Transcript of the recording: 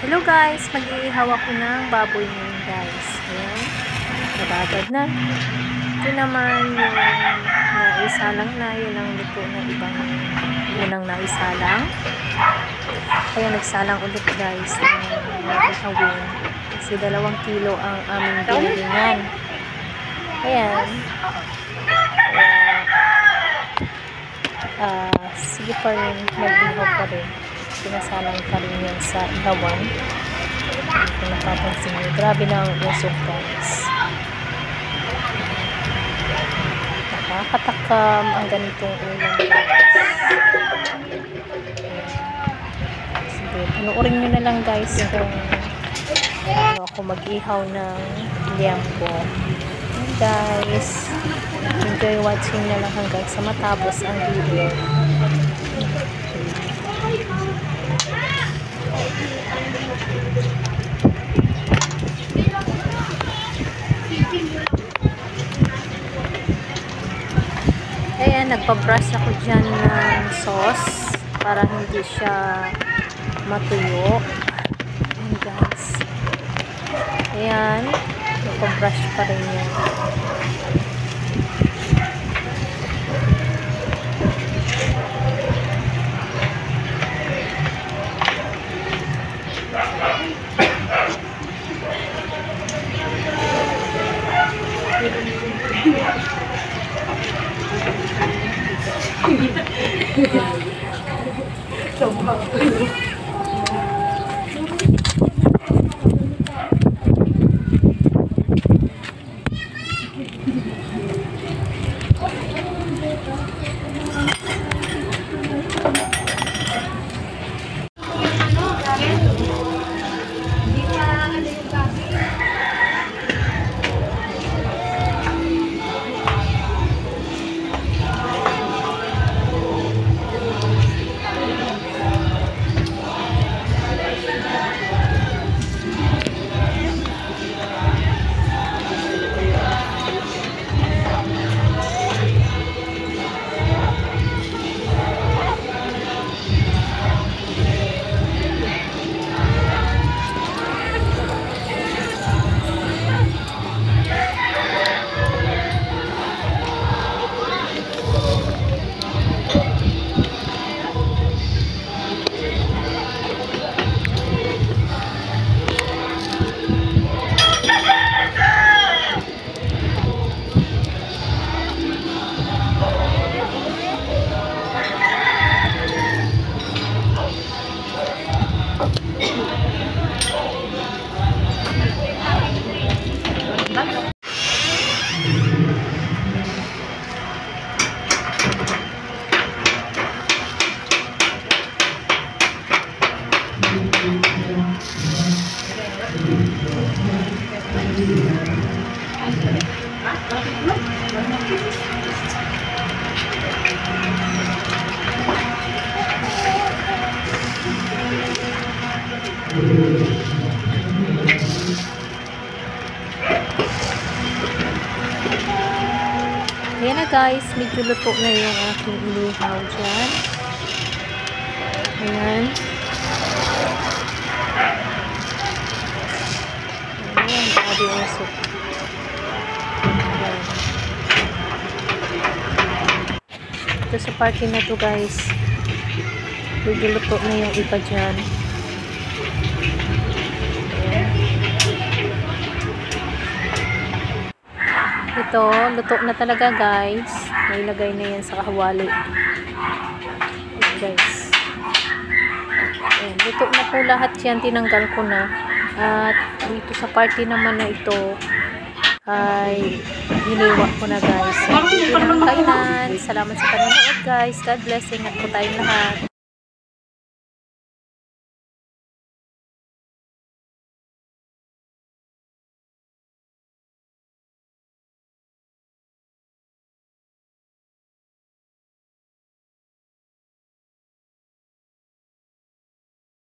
Hello guys, mag-iihaw ako ng baboy ngayon guys. Ayan, nababad na. Ito naman yung naisalang na, yun ang luto na ibang unang naisalang. Kaya nagsalang ulit guys ng ihawin. Kasi 2 kilo ang aming binilingan. Ayan. Sige pa rin, mag-ihaw pa rin. Pinasalang pa rin yan sa ihawan. Kung napapansin nyo, grabe na ang usok guys. Nakakatakam ang ganitong ulam guys. Sige, panoorin nyo na lang guys kung ano ako mag-ihaw ng liampo. Guys, enjoy watching na lang hanggang sa matapos ang video. Ayan, nagpa-brush ako dyan ng sauce para hindi siya matuyo. Ayan guys. Ayan, nagpa-brush pa rin yan. Ayan na guys, medyo luto na yung aking inihaw dyan. Ayan. Ayan, grabe yung usok. Ayan. Ito sa party na to guys, medyo luto na yung iba dyan. Ito, luto na talaga guys. Nailagay na yan sa kahawali. Guys. Ayan, luto na po lahat yan. Tinanggal ko na. At dito sa party naman na ito ay hiniwa ko na guys. Salamat sa panonood guys. God bless. Ingat po tayong lahat.